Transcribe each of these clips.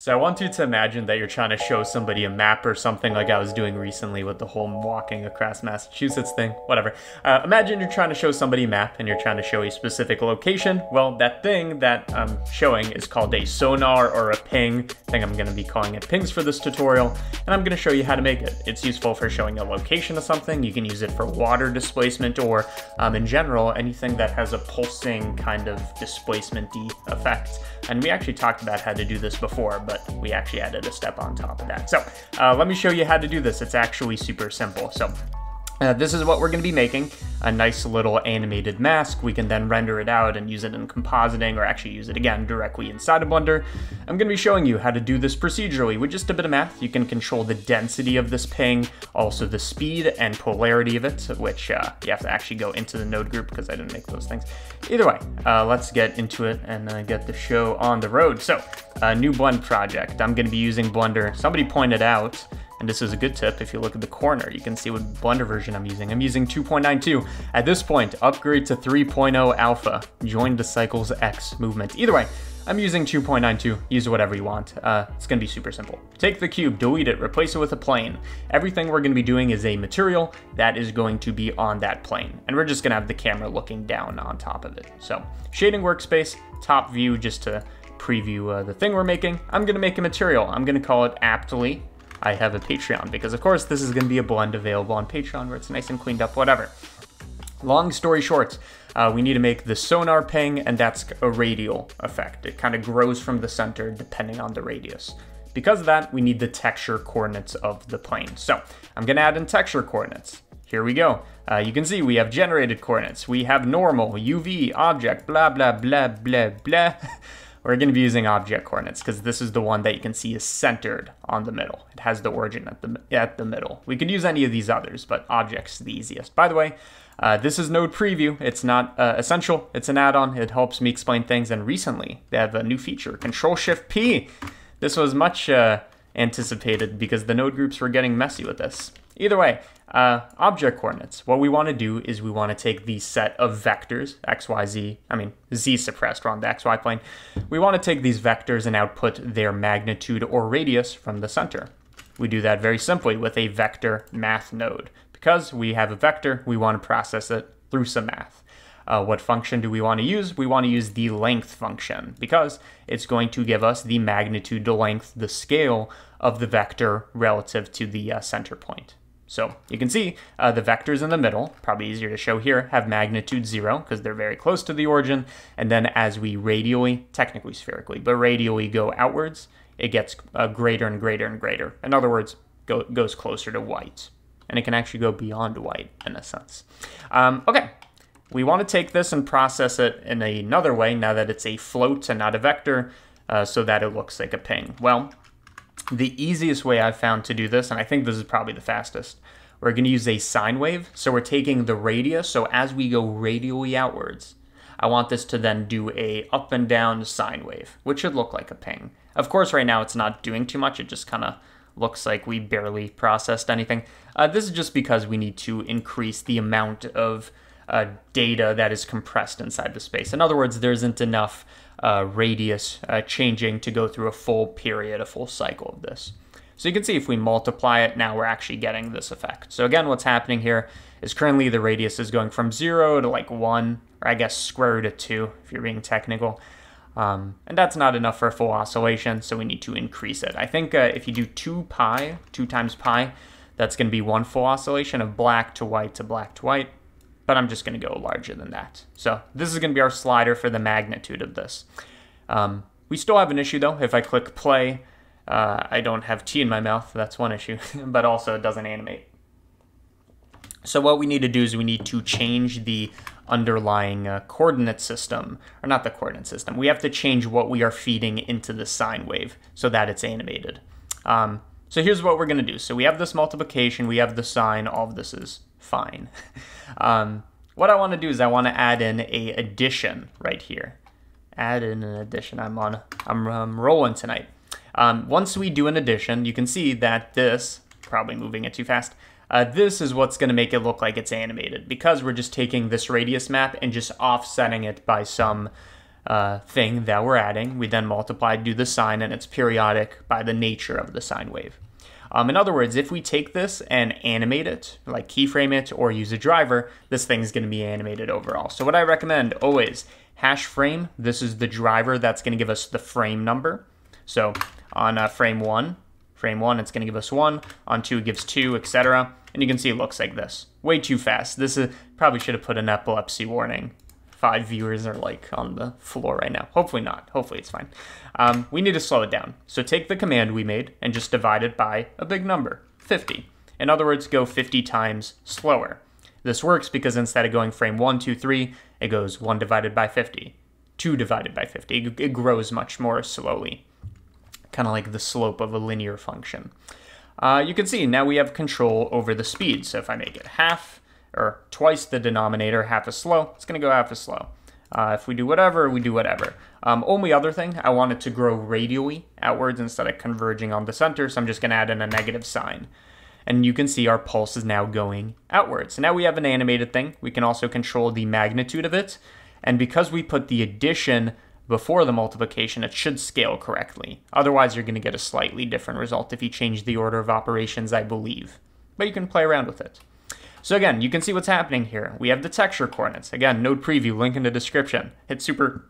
So I want you to imagine that you're trying to show somebody a map or something like I was doing recently with the whole walking across Massachusetts thing, whatever. Imagine you're trying to show somebody a map and you're trying to show a specific location. Well, that thing that I'm showing is called a sonar or a ping. I think I'm going to be calling it pings for this tutorial, and I'm going to show you how to make it. It's useful for showing a location of something. You can use it for water displacement or, in general, anything that has a pulsing kind of displacement-y effect. And we actually talked about how to do this before, but we actually added a step on top of that. So let me show you how to do this. It's actually super simple. So this is what we're going to be making, a nice little animated mask. We can then render it out and use it in compositing, or actually use it again directly inside of Blender. I'm going to be showing you how to do this procedurally with just a bit of math. You can control the density of this ping, also the speed and polarity of it, which you have to actually go into the node group because I didn't make those things. Either way, let's get into it and get the show on the road. So, new Blend project. I'm going to be using Blender. Somebody pointed out, and this is a good tip, if you look at the corner, you can see what Blender version I'm using. I'm using 2.92. At this point, upgrade to 3.0 alpha. Join the Cycles X movement. Either way, I'm using 2.92. Use whatever you want. It's going to be super simple. Take the cube, delete it, replace it with a plane. Everything we're going to be doing is a material that is going to be on that plane. And we're just going to have the camera looking down on top of it. So, shading workspace, top view, just to preview the thing we're making. I'm going to make a material. I'm going to call it aptly. I have a Patreon, because of course this is going to be a blend available on Patreon where it's nice and cleaned up, whatever. Long story short, we need to make the sonar ping, and that's a radial effect. It kind of grows from the center depending on the radius. Because of that, we need the texture coordinates of the plane. So I'm going to add in texture coordinates. Here we go. You can see we have generated coordinates. We have normal, UV, object, blah, blah, blah, blah, blah. We're going to be using object coordinates because this is the one that you can see is centered on the middle. It has the origin at the middle. We could use any of these others, but object's the easiest. By the way, this is node preview. It's not essential. It's an add-on. It helps me explain things. And recently, they have a new feature, Control-Shift-P. This was much anticipated because the node groups were getting messy with this. Either way, object coordinates. What we want to do is we want to take the set of vectors, x, y, z, z suppressed, we're on the xy plane. We want to take these vectors and output their magnitude or radius from the center. We do that very simply with a vector math node. Because we have a vector, we want to process it through some math. What function do we want to use? We want to use the length function because it's going to give us the magnitude, the length, the scale of the vector relative to the center point. So you can see the vectors in the middle, probably easier to show here, have magnitude 0 because they're very close to the origin. And then as we radially, technically spherically, but radially go outwards, it gets greater and greater and greater. In other words, goes closer to white. And it can actually go beyond white in a sense. Okay, we want to take this and process it in another way now that it's a float and not a vector so that it looks like a ping. Well, the easiest way I've found to do this, and I think this is probably the fastest, we're going to use a sine wave. So we're taking the radius. So as we go radially outwards, I want this to then do a up and down sine wave, which should look like a ping. Of course, right now it's not doing too much. It just kind of looks like we barely processed anything. This is just because we need to increase the amount of data that is compressed inside the space. In other words, there isn't enough radius changing to go through a full period, a full cycle of this. So you can see if we multiply it, now we're actually getting this effect. So again, what's happening here is currently the radius is going from 0 to like 1, or I guess square root of 2 if you're being technical. And that's not enough for a full oscillation, so we need to increase it. I think if you do 2 times pi, that's going to be 1 full oscillation of black to white to black to white. But I'm just going to go larger than that. So this is going to be our slider for the magnitude of this. We still have an issue though. If I click play, I don't have tea in my mouth. That's one issue, but also it doesn't animate. So what we need to do is we need to change the underlying coordinate system, or not the coordinate system. We have to change what we are feeding into the sine wave so that it's animated. So here's what we're going to do. So we have this multiplication, we have the sine, all of this is fine. What I want to do is I want to add in a addition right here. Add in an addition. I'm rolling tonight. Once we do an addition, you can see that this, probably moving it too fast, this is what's going to make it look like it's animated because we're just taking this radius map and just offsetting it by some thing that we're adding. We then multiply, do the sine, and it's periodic by the nature of the sine wave. In other words, if we take this and animate it, like keyframe it or use a driver, this thing's going to be animated overall. So what I recommend always, hash frame, this is the driver that's going to give us the frame number. So on frame 1, it's going to give us 1. On 2, it gives 2, etc. And you can see it looks like this. Way too fast. This is probably should have put an epilepsy warning. 5 viewers are like on the floor right now. Hopefully not. Hopefully it's fine. We need to slow it down. So take the command we made and just divide it by a big number, 50. In other words, go 50 times slower. This works because instead of going frame 1, 2, 3, it goes 1 divided by 50, 2 divided by 50. It grows much more slowly, kind of like the slope of a linear function. You can see now we have control over the speed. So if I make it half, or twice the denominator, half as slow, it's going to go half as slow. If we do whatever, we do whatever. Only other thing, I want it to grow radially outwards instead of converging on the center, so I'm just going to add in a negative sign. And you can see our pulse is now going outwards. So now we have an animated thing. We can also control the magnitude of it. And because we put the addition before the multiplication, it should scale correctly. Otherwise, you're going to get a slightly different result if you change the order of operations, I believe. But you can play around with it. So again, you can see what's happening here. We have the texture coordinates. Again, node preview, link in the description. It's super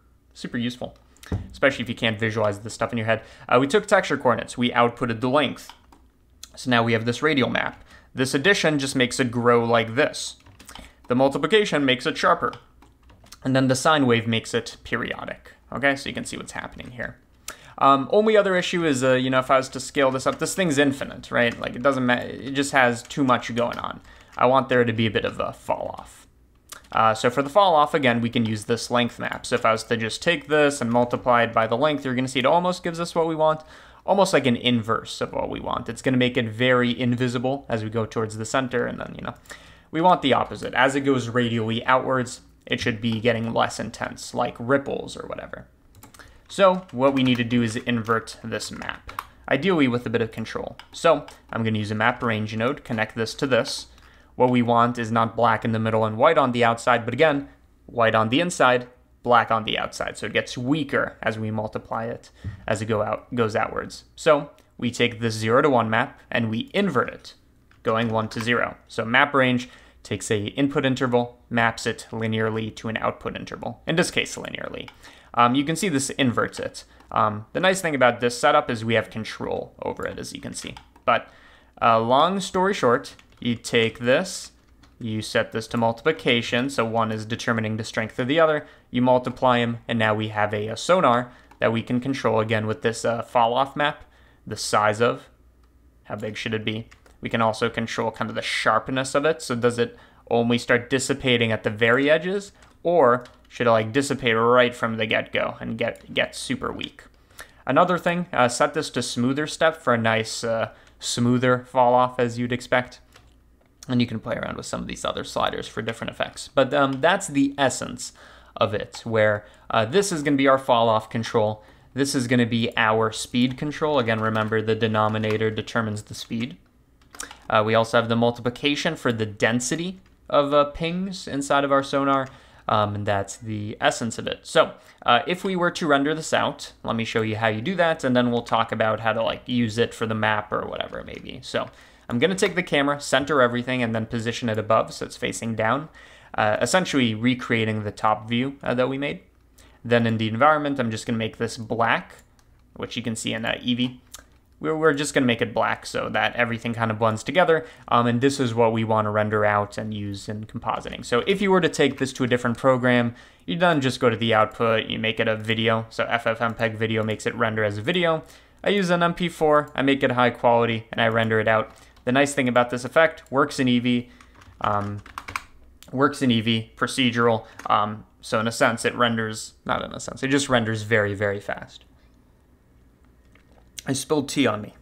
useful, especially if you can't visualize this stuff in your head. We took texture coordinates. We outputted the length. So now we have this radial map. This addition just makes it grow like this. The multiplication makes it sharper. And then the sine wave makes it periodic. Okay, so you can see what's happening here. Only other issue is, if I was to scale this up, this thing's infinite, right? Like it doesn't matter, it just has too much going on. I want there to be a bit of a fall off. So for the fall off, again, we can use this length map. So if I was to just take this and multiply it by the length, you're going to see it almost gives us what we want, almost like an inverse of what we want. It's going to make it very invisible as we go towards the center, and then, we want the opposite. As it goes radially outwards, it should be getting less intense, like ripples or whatever. So what we need to do is invert this map, ideally with a bit of control. So I'm going to use a map range node, connect this to this. What we want is not black in the middle and white on the outside, but again, white on the inside, black on the outside. So it gets weaker as we multiply it as it goes outwards. So we take this 0 to 1 map and we invert it, going 1 to 0. So map range takes a input interval, maps it linearly to an output interval, in this case linearly. You can see this inverts it. The nice thing about this setup is we have control over it, as you can see. But long story short, you take this, you set this to multiplication, so one is determining the strength of the other, you multiply them, and now we have a sonar that we can control again with this fall-off map, the size of, how big should it be. We can also control kind of the sharpness of it, so does it only start dissipating at the very edges, or should it like dissipate right from the get-go and get super weak. Another thing, set this to smoother step for a nice smoother fall-off as you'd expect. And you can play around with some of these other sliders for different effects. But that's the essence of it, where this is going to be our fall-off control. This is going to be our speed control. Again, remember the denominator determines the speed. We also have the multiplication for the density of pings inside of our sonar. And that's the essence of it. So if we were to render this out, let me show you how you do that, and then we'll talk about how to like use it for the map or whatever it may be. So I'm going to take the camera, center everything, and then position it above so it's facing down, essentially recreating the top view that we made. Then in the environment, I'm just going to make this black, which you can see in Eevee. We're just going to make it black so that everything kind of blends together, and this is what we want to render out and use in compositing. So if you were to take this to a different program, you then just go to the output, you make it a video, so FFmpeg video makes it render as a video. I use an MP4, I make it high quality, and I render it out. The nice thing about this effect, works in Eevee, procedural, so in a sense it renders, not in a sense, it just renders very, very fast. I spilled tea on me.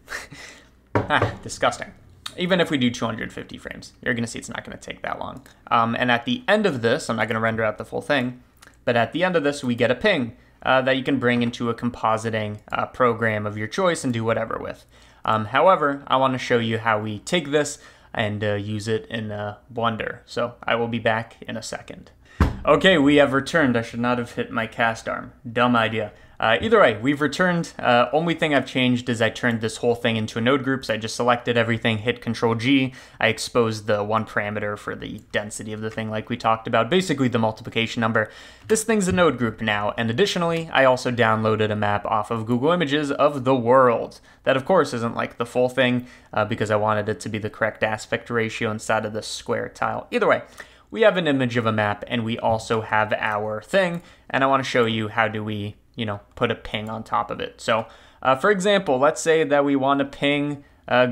Disgusting. Even if we do 250 frames, you're going to see it's not going to take that long. And at the end of this, I'm not going to render out the full thing, but at the end of this, we get a ping that you can bring into a compositing program of your choice and do whatever with. However, I want to show you how we take this and use it in Blender. So I will be back in a second. Okay, we have returned. I should not have hit my cast arm. Dumb idea. Either way, we've returned. Only thing I've changed is I turned this whole thing into a node group, so I just selected everything, hit Control-G. I exposed the one parameter for the density of the thing like we talked about, basically the multiplication number. This thing's a node group now, and additionally, I also downloaded a map off of Google Images of the world. That, of course, isn't like the full thing, because I wanted it to be the correct aspect ratio inside of the square tile. Either way, we have an image of a map, and we also have our thing, and I want to show you how do we put a ping on top of it. So, for example, let's say that we want to ping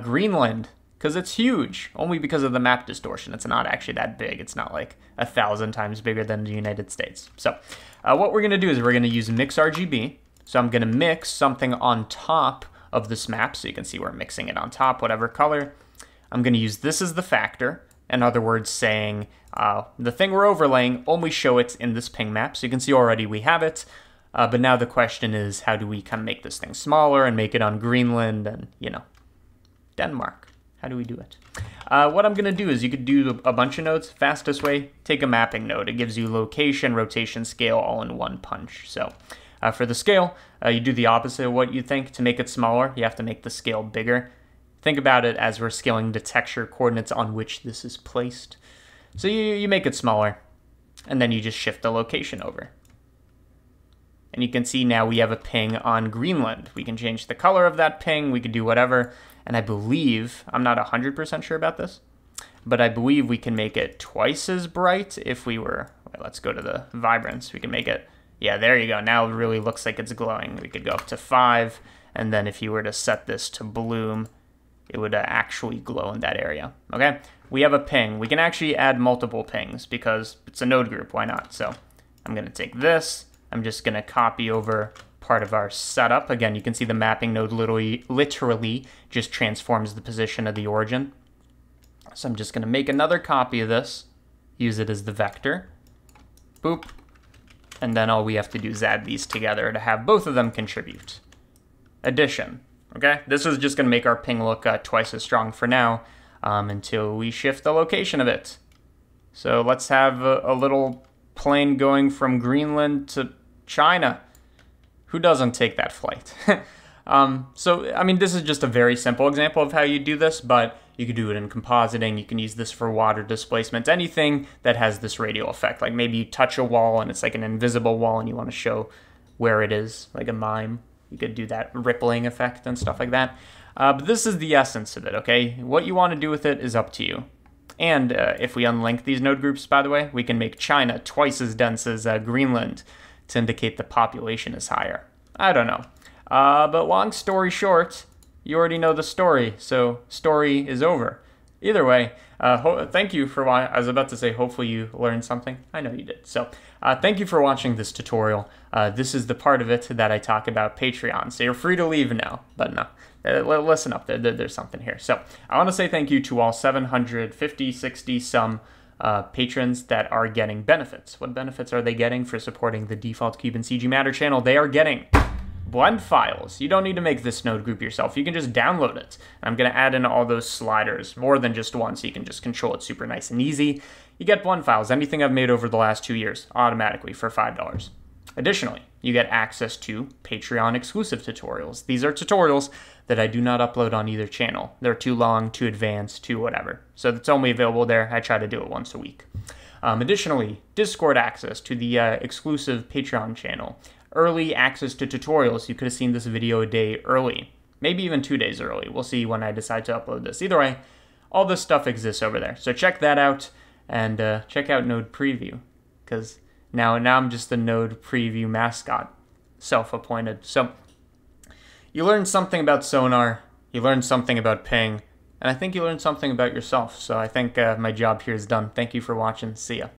Greenland, because it's huge, only because of the map distortion. It's not actually that big. It's not like 1,000 times bigger than the United States. So, what we're going to do is we're going to use mix RGB. So I'm going to mix something on top of this map, so you can see we're mixing it on top, whatever color. I'm going to use this as the factor. In other words, saying the thing we're overlaying, only show it in this ping map. So you can see already we have it. But now the question is, how do we kind of make this thing smaller and make it on Greenland and, Denmark? How do we do it? What I'm going to do is you could do a bunch of nodes. Fastest way, take a mapping node. It gives you location, rotation, scale, all in one punch. So for the scale, you do the opposite of what you think. To make it smaller, you have to make the scale bigger. Think about it as we're scaling the texture coordinates on which this is placed. So you make it smaller, and then you just shift the location over. And you can see now we have a ping on Greenland. We can change the color of that ping. We could do whatever. And I believe, I'm not 100% sure about this, but I believe we can make it twice as bright if we were, let's go to the vibrance. We can make it, yeah, there you go. Now it really looks like it's glowing. We could go up to 5. And then if you were to set this to bloom, it would actually glow in that area. Okay, we have a ping. We can actually add multiple pings because it's a node group. Why not? So I'm going to take this. I'm just going to copy over part of our setup. Again, you can see the mapping node literally just transforms the position of the origin. So I'm just going to make another copy of this, use it as the vector. Boop. And then all we have to do is add these together to have both of them contribute. Addition. Okay, this is just going to make our ping look twice as strong for now until we shift the location of it. So let's have a little plane going from Greenland to China. Who doesn't take that flight? So, I mean, this is just a very simple example of how you do this, but you could do it in compositing. You can use this for water displacement, anything that has this radial effect. Like maybe you touch a wall and it's like an invisible wall and you want to show where it is, like a mime. You could do that rippling effect and stuff like that. But this is the essence of it, okay? What you want to do with it is up to you. And if we unlink these node groups, by the way, we can make China twice as dense as Greenland to indicate the population is higher. I don't know. But long story short, you already know the story, so story is over. Either way, thank you for watching. I was about to say hopefully you learned something. I know you did. So thank you for watching this tutorial. This is the part of it that I talk about Patreon, so you're free to leave now. But no, listen up, there's something here. So I want to say thank you to all 750, 60 some patrons that are getting benefits. What benefits are they getting for supporting the Default Cube and CG Matter channel? They are getting blend files. You don't need to make this node group yourself. You can just download it. I'm going to add in all those sliders, more than just one, so you can just control it super nice and easy. You get blend files, anything I've made over the last 2 years, automatically for $5. Additionally, you get access to Patreon exclusive tutorials. These are tutorials that I do not upload on either channel. They're too long, too advanced, too whatever. So it's only available there. I try to do it once a week. Additionally, Discord access to the exclusive Patreon channel. Early access to tutorials. You could have seen this video a day early, maybe even 2 days early. We'll see when I decide to upload this. Either way, all this stuff exists over there. So check that out and check out Node Preview, because now I'm just the Node Preview mascot, self-appointed. So you learned something about sonar, you learned something about ping, and I think you learned something about yourself. So I think my job here is done. Thank you for watching. See ya.